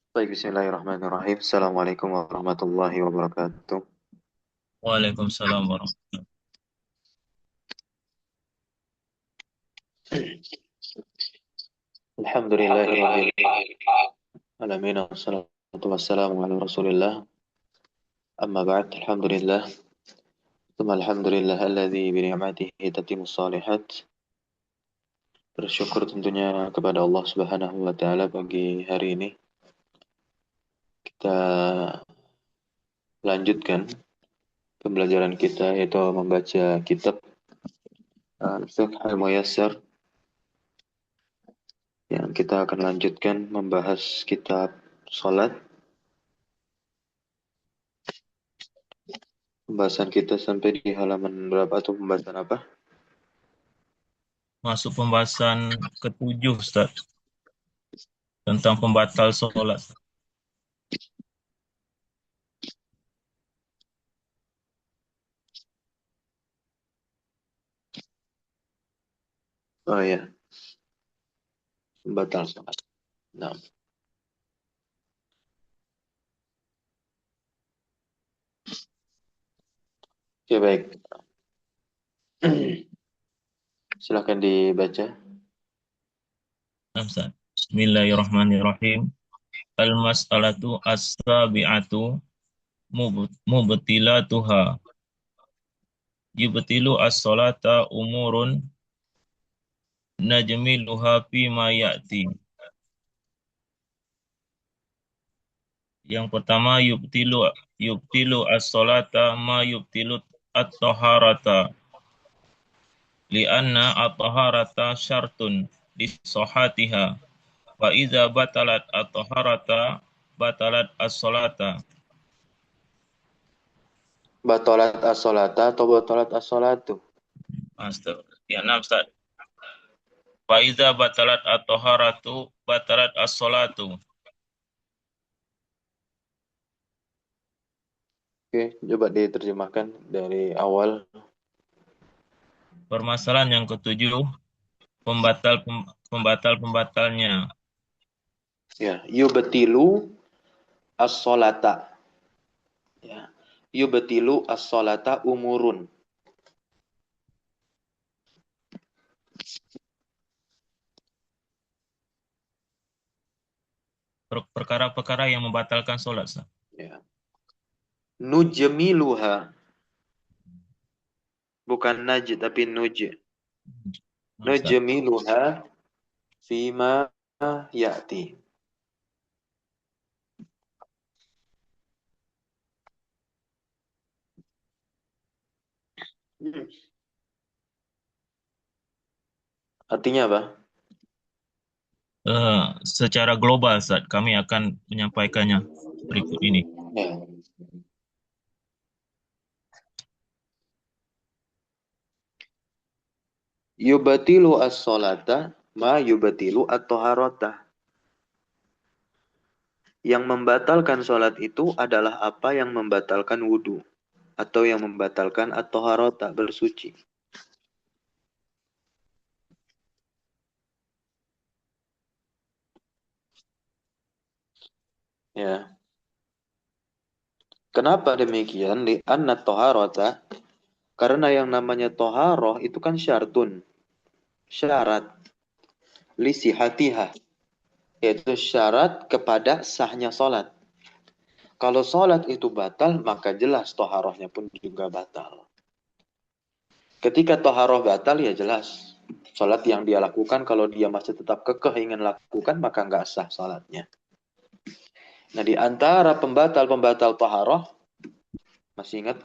Baik, bismillahirrahmanirrahim. Assalamualaikum warahmatullahi wabarakatuh. Waalaikumsalam warahmatullahi Alhamdulillahirrahmanirrahim. Wassalatu wassalamu ala rasulillah. Amma ba'd, alhamdulillah. Thumma alhamdulillah alladhi bini'matihi tatimmus salihat. Bersyukur tentunya kepada Allah Subhanahu wa taala pagi hari ini. Kita lanjutkan pembelajaran kita yaitu membaca kitab Fiqh Al-Muyassar, yang kita akan lanjutkan membahas kitab salat. Pembahasan kita sampai di halaman berapa atau pembahasan apa? Masuk pembahasan ketujuh, Ustaz, tentang pembatal sholat. Oh ya, batal salat. Nah, oke baik. Silahkan dibaca. Nah, Ustaz. Bismillahirrahmanirrahim. Al-mas'alatu as-sabi'atu mubtilatuha. Yubtilu as-salata umurun najmiluha ma ya'ti. Yang pertama, yubtilu as-salata ma yubtilu at-taharata. Lianna at-taharata syartun li sahatiha. Wa idza batalat at-taharata batalat as-salata. Batolat as-salata atau batolat as-salatu? Astagfirullah. Ya, nah, Ustaz. Wa idza batalat at-taharatu batalat as-salatu. Oke, coba diterjemahkan dari awal. Permasalahan yang ketujuh, pembatalnya. Ya, yubtilu as-salata. Ya, yubtilu as-salata umurun. Perkara-perkara yang membatalkan sholat, Ustaz. Ya. Nujmiluha, bukan naj tapi nuj. Nah, Ustaz. Nujmiluha fima ya'ti. Artinya apa? Secara global, Ustaz, kami akan menyampaikannya berikut ini. Ya. Yubatilu as-salata ma yubatilu at-taharata. Yang membatalkan sholat itu adalah apa yang membatalkan wudhu atau yang membatalkan at-taharata, bersuci. Ya. Kenapa demikian? Li'anna at-taharata, karena yang namanya toharoh itu kan syartun, syarat lisihatiha, yaitu syarat kepada sahnya sholat. Kalau sholat itu batal, maka jelas toharohnya pun juga batal. Ketika toharoh batal, ya jelas sholat yang dia lakukan, kalau dia masih tetap kekeh ingin lakukan, maka nggak sah sholatnya. Nah, di antara pembatal-pembatal toharoh, masih ingat?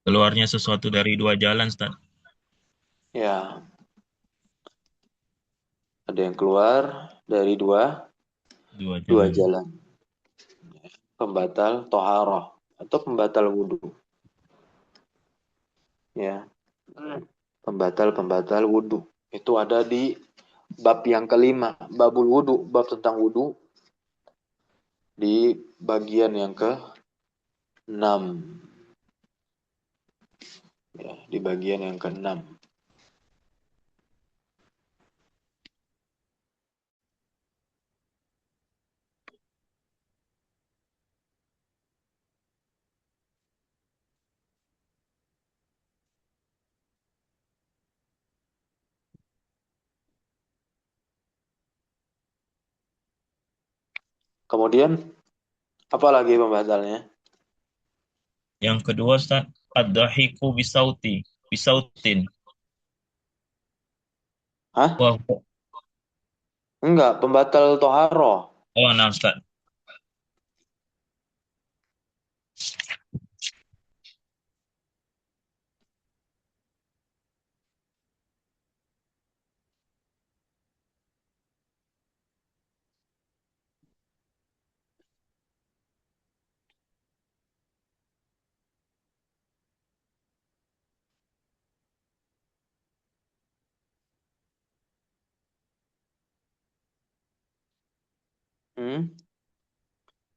Keluarnya sesuatu dari dua jalan, Ustaz. Ya, ada yang keluar dari Dua dua jalan. jalan. Pembatal toharoh atau pembatal wudhu. Ya, pembatal-pembatal wudhu. Itu ada di bab yang kelima, babul wudhu, bab tentang wudhu, di bagian yang ke-6. Ya, di bagian yang ke-6. Kemudian apa lagi pembatalnya? Yang kedua Ustaz, ad-dahiku bisautin. Hah? Wah, Enggak, pembatal toharoh. oh nah Ustaz.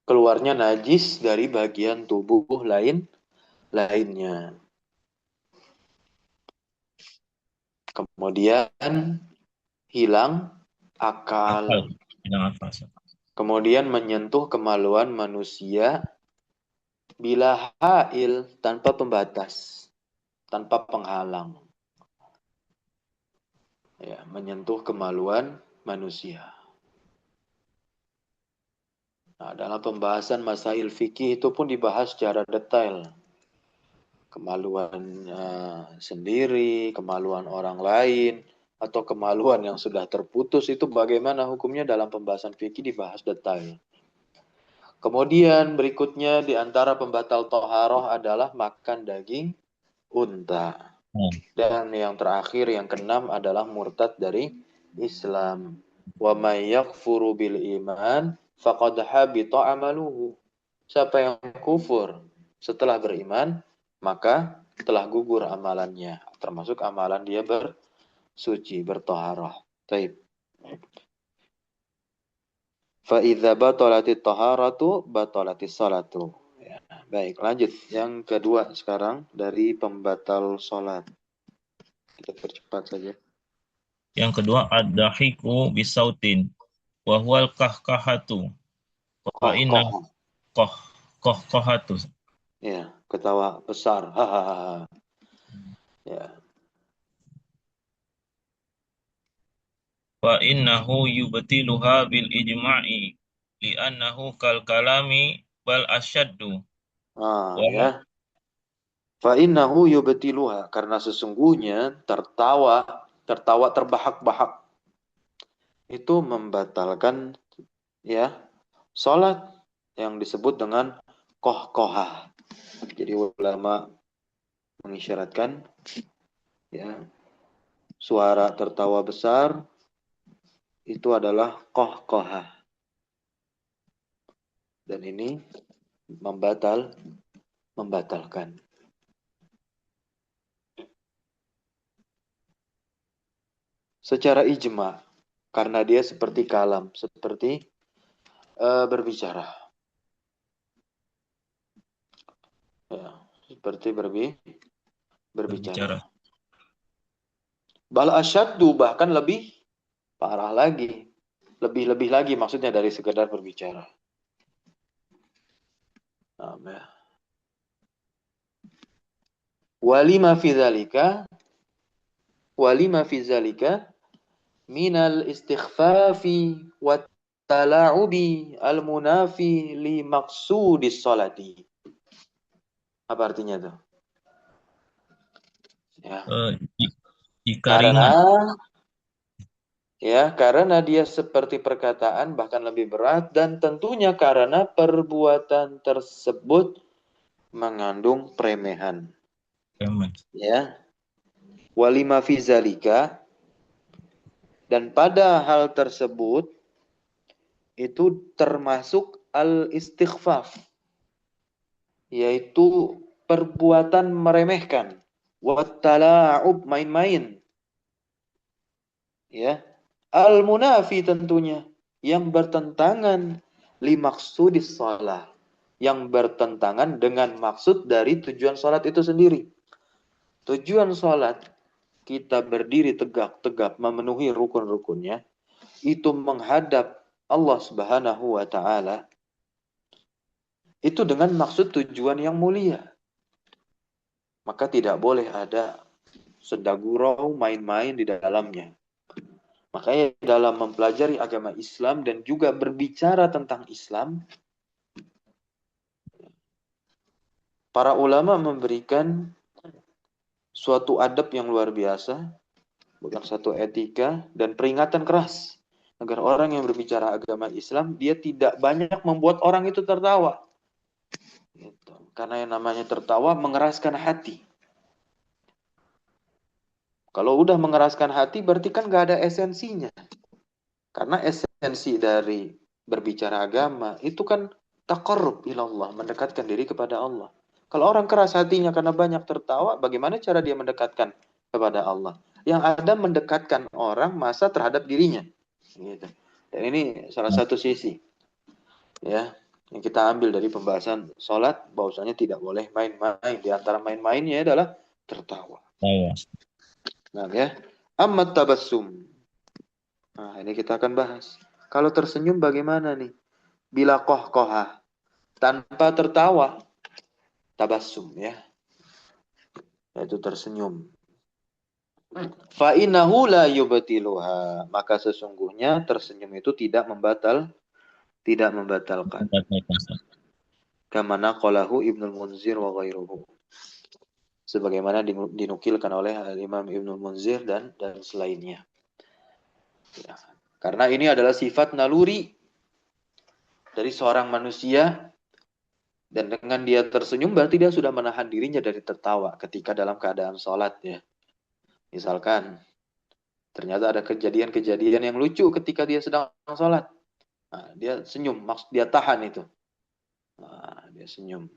Keluarnya najis dari bagian tubuh lainnya. Kemudian hilang akal. Akal. Bilang apa Ustaz? Kemudian menyentuh kemaluan manusia bila hail tanpa pembatas, tanpa penghalang. Ya, menyentuh kemaluan manusia. Nah, dalam pembahasan masail fikih itu pun dibahas secara detail. Kemaluannya sendiri, kemaluan orang lain, atau kemaluan yang sudah terputus itu bagaimana hukumnya dalam pembahasan fikih dibahas detail. Kemudian berikutnya di antara pembatal toharoh adalah makan daging unta. Oh, Dan yang terakhir yang keenam adalah murtad dari Islam. Wa may yakfuru bil iman faqad habita amaluhu. Siapa yang kufur setelah beriman, maka telah gugur amalannya, termasuk amalan dia bersuci, bertoharah. Taib. Fa idza batalatit taharatu batalatis salatu. Ya, baik, lanjut. Yang kedua sekarang dari pembatal salat. Kita percepat saja. yang kedua ad-dahiku bisautin. Wa huwal kahkahatu. Wa Koh, inna koh. koh kohatu. Ya, ketawa besar. Hahaha. Ya. Wa innahu yubtiluha bil ijma'i li'annahu kal kalami bal asyaddu Ah, wa ya. Fa innahu yubtiluha, karena sesungguhnya tertawa terbahak-bahak itu membatalkan ya salat yang disebut dengan kohkohah. Jadi ulama mengisyaratkan ya suara tertawa besar itu adalah kohkohah, dan ini membatalkan secara ijma, karena dia seperti kalam, seperti berbicara. Ya, seperti berbicara. berbicara. Bal asyaddu, bahkan lebih parah lagi. Lebih-lebih lagi maksudnya dari sekedar berbicara. Nah, ya. Walima fi dzalika minal istighfafi wat tala'ubi al munafi li maqsudis salati. Apa artinya tuh? Ya. Jika Karena ringan. karena dia seperti perkataan bahkan lebih berat, dan tentunya karena perbuatan tersebut mengandung premehan. Ya. Walima fi zalika, dan pada hal tersebut itu termasuk al-istighfaf, yaitu perbuatan meremehkan, wattala'ub, main-main, ya, al-munafi tentunya, yang bertentangan limaksudis shalah, yang bertentangan dengan maksud dari tujuan sholat itu sendiri. Tujuan sholat, kita berdiri tegak-tegak memenuhi rukun-rukunnya, itu menghadap Allah Subhanahu wa Ta'ala, itu dengan maksud tujuan yang mulia. Maka tidak boleh ada sedagurau, main-main di dalamnya. Makanya dalam mempelajari agama Islam dan juga berbicara tentang Islam, para ulama memberikan suatu adab yang luar biasa, bukan satu etika dan peringatan keras agar orang yang berbicara agama Islam dia tidak banyak membuat orang itu tertawa. Gitu. Karena yang namanya tertawa mengeraskan hati. Kalau udah mengeraskan hati berarti kan gak ada esensinya. Karena esensi dari berbicara agama itu kan taqarrub ilallah, mendekatkan diri kepada Allah. Kalau orang keras hatinya karena banyak tertawa, bagaimana cara dia mendekatkan kepada Allah? Yang ada mendekatkan orang masa terhadap dirinya. Gitu. Dan ini salah satu sisi ya yang kita ambil dari pembahasan sholat, bahwasanya tidak boleh main-main. Di antara main-mainnya adalah tertawa. Tawa. Nah ya, amat tabassum. Nah ini kita akan bahas. Kalau tersenyum bagaimana nih? Bila kohkoha, tanpa tertawa, tabassum ya, yaitu tersenyum. Fa'innahu la yubtiluha, maka sesungguhnya tersenyum itu tidak membatalkan. Kama naqalahu Ibnul Munzir wa ghairuhu. Sebagaimana dinukilkan oleh Imam Ibnul Munzir dan selainnya. Ya. Karena ini adalah sifat naluri dari seorang manusia, dan dengan dia tersenyum berarti dia sudah menahan dirinya dari tertawa ketika dalam keadaan sholat ya. Misalkan ternyata ada kejadian-kejadian yang lucu ketika dia sedang sholat. Nah, dia senyum, maksud dia tahan itu. Nah, dia senyum.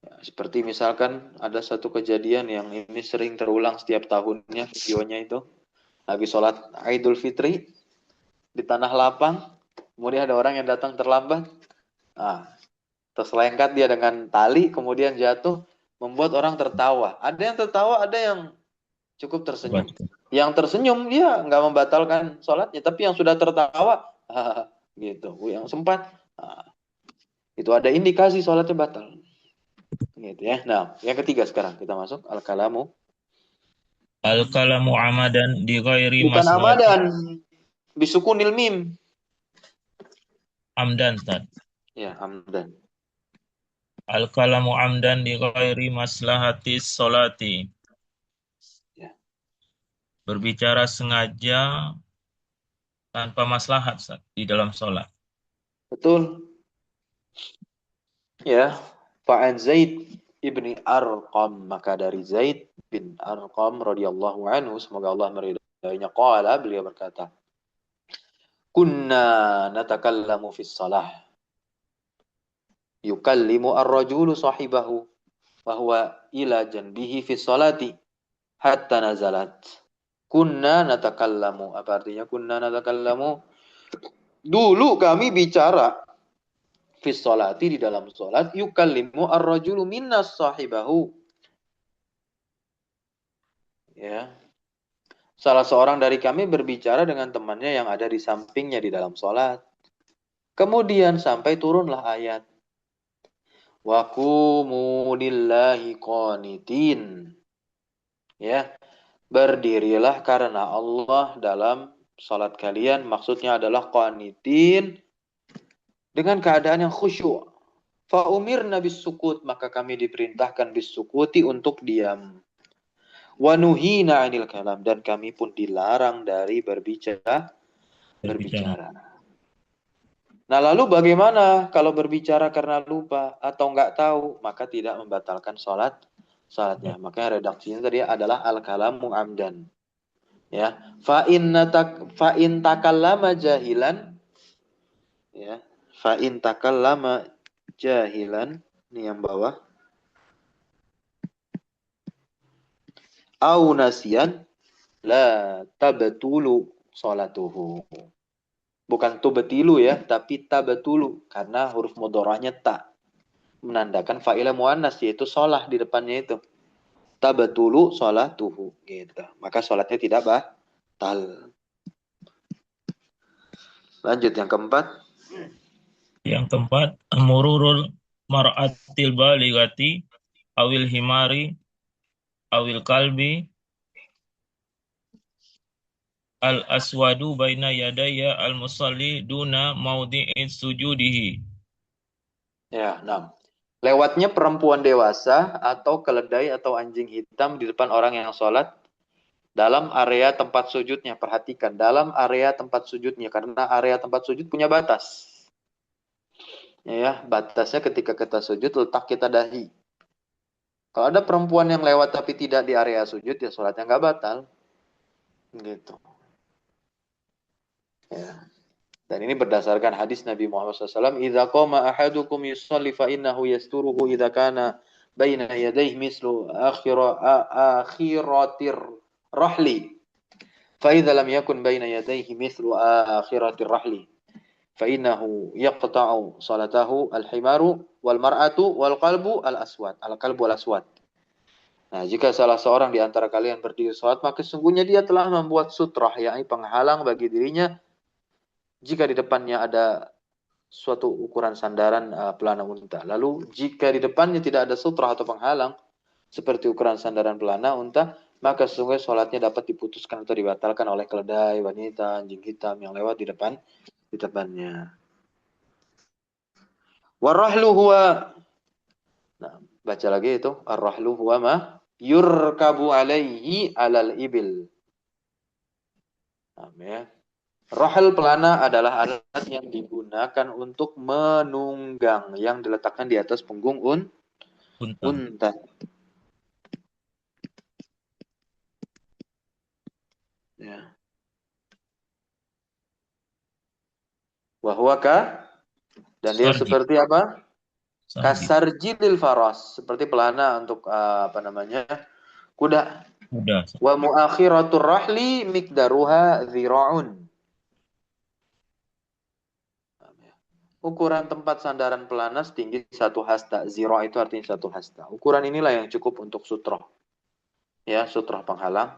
Ya, seperti misalkan ada satu kejadian yang ini sering terulang setiap tahunnya, videonya itu. Habis sholat Idul Fitri di tanah lapang, kemudian ada orang yang datang terlambat. Nah, terselengkat dia dengan tali, kemudian jatuh, membuat orang tertawa. Ada yang tertawa, ada yang cukup tersenyum. Yang tersenyum dia nggak membatalkan sholatnya, tapi yang sudah tertawa, gitu. Yang sempat, itu ada indikasi sholatnya batal. Gitu ya. Nah, yang ketiga sekarang kita masuk al-kalamu. Al-kalamu amadan di ghairi Bukan maslahati. amadan, bisukunil mim. Amdan, Tad. Ya, amdan. Al-kalamu amdan di ghairi maslahati sholati. Ya. Berbicara sengaja tanpa maslahat, Tad, di dalam sholat. Betul. Ya, Fa'an Zaid ibni Arqam, maka dari Zaid bin Arqam radhiyallahu anhu, semoga Allah meridainya, qala, beliau berkata, kunna natakallamu fis salah, yukallimu ar-rajulu sahibahu wa huwa ila janbihi fis salati hatta nazalat. Kunna natakallamu, apa artinya kunna natakallamu? Dulu kami bicara fis salati, di dalam salat, yukallimu ar-rajulu minna sahibahu. Ya. Salah seorang dari kami berbicara dengan temannya yang ada di sampingnya di dalam salat. Kemudian sampai turunlah ayat. Wa qumu lillahi qanitin. Ya, berdirilah karena Allah dalam salat kalian, maksudnya adalah qanitin, dengan keadaan yang khusyuk. Fa umirna bis-sukut, maka kami diperintahkan bis-sukuti, untuk diam. Wa nuhina 'anil kalam, dan kami pun dilarang dari berbicara. Nah, lalu bagaimana kalau berbicara karena lupa atau nggak tahu, maka tidak membatalkan salatnya. Makanya redaksinya tadi adalah al-kalamu amdan. Ya, fa in takallama jahilan, ya, fa in takallama jahilan, ini yang bawah, au nasiyan la tabtulu salatuhu. Bukan tubetilu ya, tapi tabetulu, karena huruf mudoranya ta, menandakan fa'ilah muannas, yaitu sholah di depannya itu. Tabetulu sholatuhu, gitu. Maka sholatnya tidak batal. Lanjut yang keempat. Yang keempat, mururul mar'atil baligati awil himari awil kalbi al-aswadu baina yadaya al-musalli duna maudhi'i sujudihi. Ya, nah. Lewatnya perempuan dewasa atau keledai atau anjing hitam di depan orang yang sholat dalam area tempat sujudnya. Perhatikan, dalam area tempat sujudnya. Karena area tempat sujud punya batas. Ya, batasnya ketika kita sujud, letak kita dahi. Kalau ada perempuan yang lewat tapi tidak di area sujud, ya sholatnya nggak batal. Gitu. Ya. Dan ini berdasarkan hadis Nabi Muhammad SAW. Idza qama ahadukum yusalli fa innahu yasturuhu idza kana baina yadayhi mislu akhiratir rahli. Fa idza lam yakun baina yadayhi mislu akhiratir rahli. Fa innahu yaqta'u salatahu al-himaru wal mar'atu wal qalbu al-aswad. Al-qalbu al-aswad. Nah, jika salah seorang di antara kalian berdiri salat, maka sesungguhnya dia telah membuat sutrah, yakni penghalang bagi dirinya jika di depannya ada suatu ukuran sandaran pelana unta. Lalu jika di depannya tidak ada sutrah atau penghalang seperti ukuran sandaran pelana unta, maka sesungguhnya sholatnya dapat diputuskan atau dibatalkan oleh keledai, wanita, anjing hitam yang lewat di depannya. Warahlu huwa, nah, baca lagi itu, arrahlu huwa ma yurkabu alaihi alal ibil. Nah, ya. Rahel pelana adalah alat yang digunakan untuk menunggang yang diletakkan di atas punggung Unta. unta. Ya. Wahwaka, dan dia Sarji. seperti apa? Sarji. Kasarjidil faras, seperti pelana untuk apa namanya? Kuda. Kuda. Wa muakhiratur rahli miqdaruha dzira'un. Ukuran tempat sandaran pelana setinggi 1 hasta. Zira itu artinya 1 hasta. Ukuran inilah yang cukup untuk sutroh. Ya, sutroh penghalang.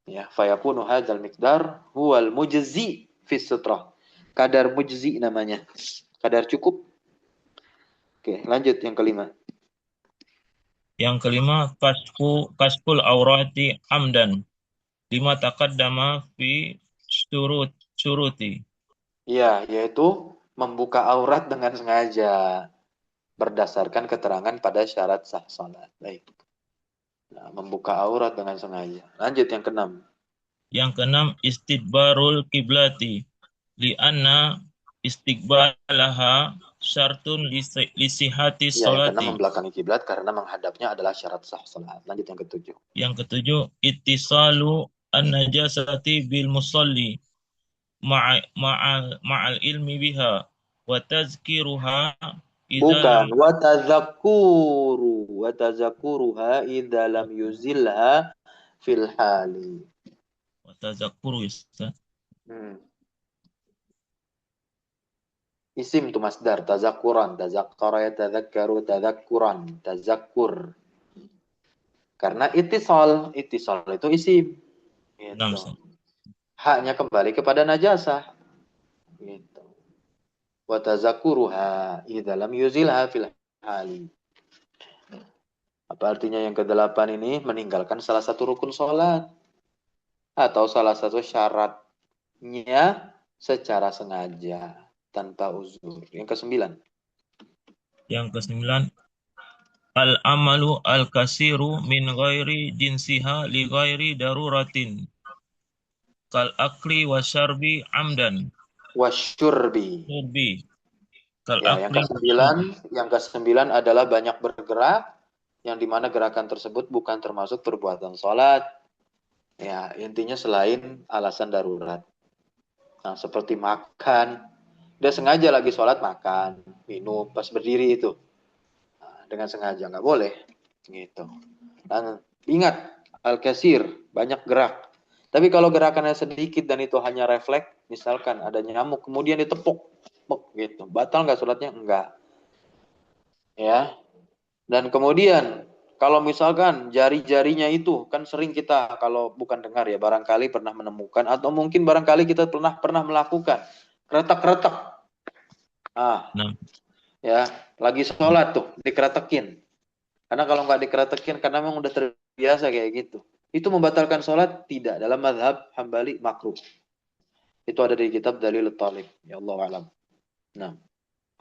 Ya, fayakunu hadzal miqdar huwal mujzi fi sutroh. Kadar mujzi namanya. Kadar cukup. Oke, lanjut yang kelima. Yang kelima, kasful aurati amdan. Lima taqaddama fi syuruti. Ya, yaitu membuka aurat dengan sengaja berdasarkan keterangan pada syarat sah salat. Baik. Nah, membuka aurat dengan sengaja. Lanjut yang keenam. Yang keenam, istidbarul kiblati. Lianna istiqbalaha syartun lisihati Ya, yang keenam sholati. membelakangi kiblat karena menghadapnya adalah syarat sah salat. Lanjut yang ketujuh. Yang ketujuh, ittisalu an-najasati bil musalli ma'al ilmi biha wa tazkiruha idza Bukan. lam Watazakuruha idza lam yuzilha fil hali. wa tazakkuru Hmm. Isim tu masdar. Tazakuran. Tazakkara yatazakkaru. Tazakkuran. Tazakkur. Karena itisal. Itisal itu isim. Gitu. Haknya kembali kepada najasah. Gitu. Wa tazakuruha idza lam yuzilha fil hali. Apa artinya yang ke-8 ini? Meninggalkan salah satu rukun sholat. Atau salah satu syaratnya secara sengaja. Tanpa uzur. Yang ke-9. Yang ke-9, al-amalu al-kasiru min ghairi jinsiha li ghairi daruratin kal akli wa syarbi amdan. Wasyurbi. Syurbi kal Ya, yang akli wa ke-9, syurbi. adalah banyak bergerak, yang dimana gerakan tersebut bukan termasuk perbuatan sholat. Ya, intinya selain alasan darurat. Nah, seperti makan. Dia sengaja lagi sholat makan, minum, pas berdiri itu. Nah, dengan sengaja, nggak boleh. Gitu. Dan ingat, al-kasir, banyak gerak. Tapi kalau gerakannya sedikit dan itu hanya refleks, misalkan ada nyamuk, kemudian ditepuk, gitu. Batal nggak sholatnya? Enggak. Ya. Dan kemudian kalau misalkan jari-jarinya itu kan sering kita kalau bukan dengar ya barangkali pernah menemukan atau mungkin barangkali kita pernah melakukan kretek-kretek. Nah, Ya, lagi sholat tuh dikretekin. Karena kalau nggak dikretekin karena memang udah terbiasa kayak gitu. Itu membatalkan sholat? Tidak. Dalam mazhab Hambali makruh. Itu ada di kitab Dalil Talib. Ya Allah alam. Nah,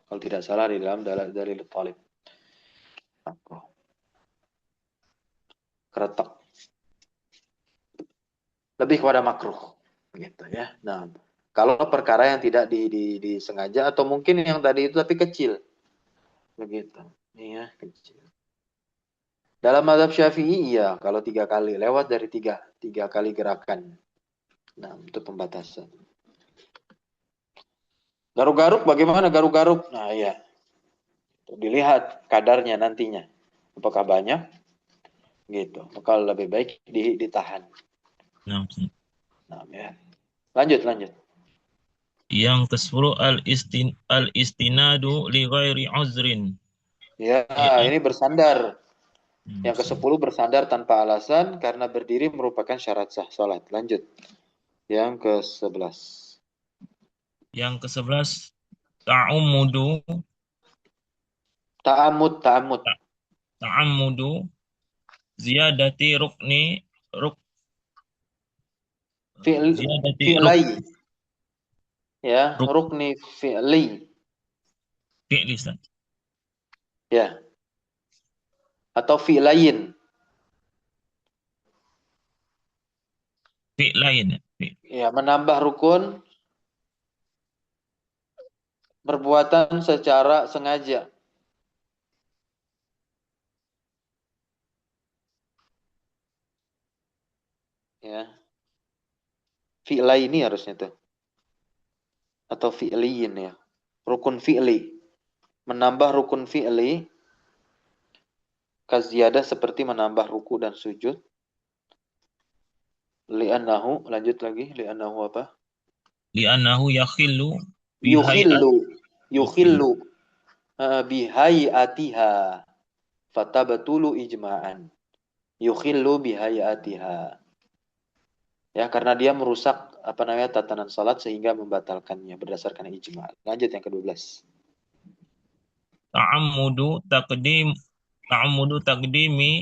kalau tidak salah di dalam Dalil Talib. Makruh. Keretak. Lebih kepada makruh. Gitu ya. Nah, kalau perkara yang tidak disengaja atau mungkin yang tadi itu tapi kecil. Begitu. Iya, kecil. Dalam mazhab Syafi'i, iya, kalau 3 kali lewat dari tiga kali gerakan. Nah, itu pembatasan. Garuk-garuk bagaimana garuk-garuk? Nah, iya. Dilihat kadarnya nantinya. Apakah banyak? Gitu. Kalau lebih baik ditahan. Nah, Nah, ya. Lanjut. yang ke-10 al-istinadu li ghairi uzrin. Ya, Ya. ini bersandar. Yang ke-10 bersandar tanpa alasan karena berdiri merupakan syarat sah salat. Lanjut. Yang ke-11. Yang ke-11 ta'ammudu Ta'amud. ta'ammudu ziyadati rukni ruk ziyadati ruk Fi'lai. Ya, ruk rukni fi'li. fi'li Ustaz. Ya, atau fi'lain. Fi'lain ya. Ya, menambah rukun perbuatan secara sengaja. Ya, fi'laini harusnya tuh. Atau fi'liin ya. Rukun fi'li. Menambah rukun fi'li kaziyadah seperti menambah ruku dan sujud. Li'annahu, lanjut lagi. Li'annahu apa? Li'annahu yakhillu bihayat Yukhillu. yukhillu. Yukhillu. Bihayatiha. Fatabatulu ijma'an. Yukhillu bihayatiha. Ya, karena dia merusak apa namanya tatanan salat sehingga membatalkannya berdasarkan ijma'. Lanjut yang ke-12. Ta'ammudu taqdim ta'ammudu taqdimi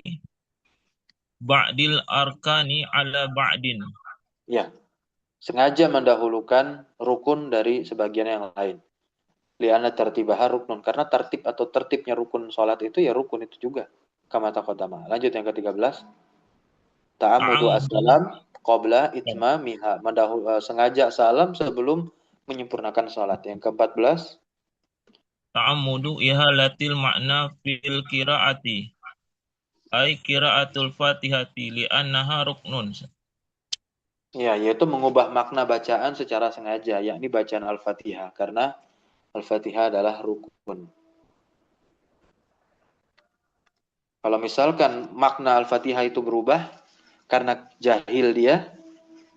ba'dil arkani ala ba'din. Ya, sengaja mendahulukan rukun dari sebagian yang lain. Liana tertibaha rukun. Karena tertib atau tertibnya rukun sholat itu ya rukun itu juga. Kama taqaddama. Lanjut yang ke-13. Ta'amudu Ta'ammudu as-salam qabla itmamiha. Sengaja salam sebelum menyempurnakan sholat. Yang ke-14. ta'ammudu ihalatil makna fil qiraati ay qiraatul fatihati li'annaha ruknun. Ya, yaitu mengubah makna bacaan secara sengaja, yakni bacaan Al-Fatihah. Karena Al-Fatihah adalah rukun. Kalau misalkan makna Al-Fatihah itu berubah karena jahil dia,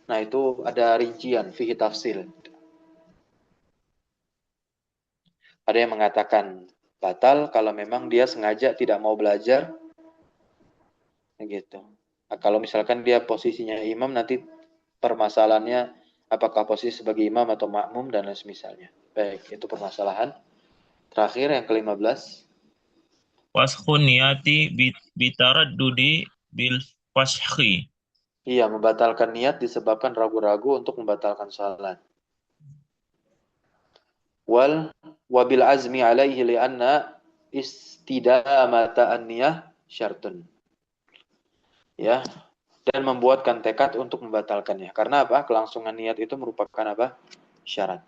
nah itu ada rincian, fihi tafsil. Ada yang mengatakan batal kalau memang dia sengaja tidak mau belajar, gitu. Nah, kalau misalkan dia posisinya imam, nanti permasalahannya apakah posisi sebagai imam atau makmum dan lain semisalnya. Baik, itu permasalahan. Terakhir yang ke-15. Waskhun niyati bitaraddudi bil fashhi. Iya, membatalkan niat disebabkan ragu-ragu untuk membatalkan salat. Wabil azmi alaihi li'anna istidamata an-niyah syartun. Ya, dan membuatkan tekad untuk membatalkannya. Karena apa? Kelangsungan niat itu merupakan apa? Syarat.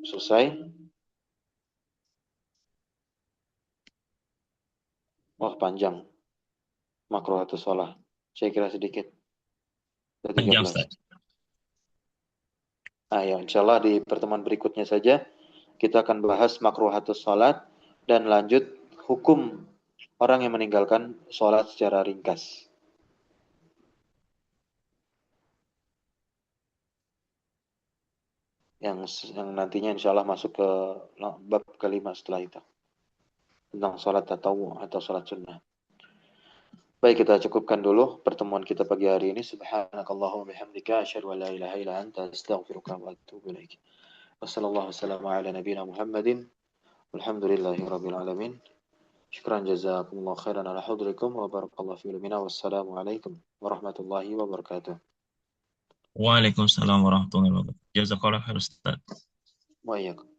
Selesai. Wah, panjang. Makruhatus shalah. Saya kira sedikit. Panjang 13. Ustaz. Nah, ya, insyaAllah di pertemuan berikutnya saja kita akan bahas makruhatus salat dan lanjut hukum orang yang meninggalkan sholat secara ringkas. Yang nantinya insya Allah masuk ke bab kelima setelah itu. Tentang sholat tatawu atau sholat sunnah. Baik, kita cukupkan dulu pertemuan kita pagi hari ini. Subhanakallahumma bihamdika asyhadu an la ilaha illa anta astaghfiruka wa atubu ilaik. Wassallallahu wassalamu ala nabiyina Muhammadin Alhamdulillahi rabbil alamin. Syukran jazakumullah khairan ala hudrikum wa barakallahu fi ilmina. Wassalamualaikum warahmatullahi wabarakatuh. Waalaikumsalam warahmatullahi wabarakatuh. Jazakallah khair Ustaz. Wa iyyakum.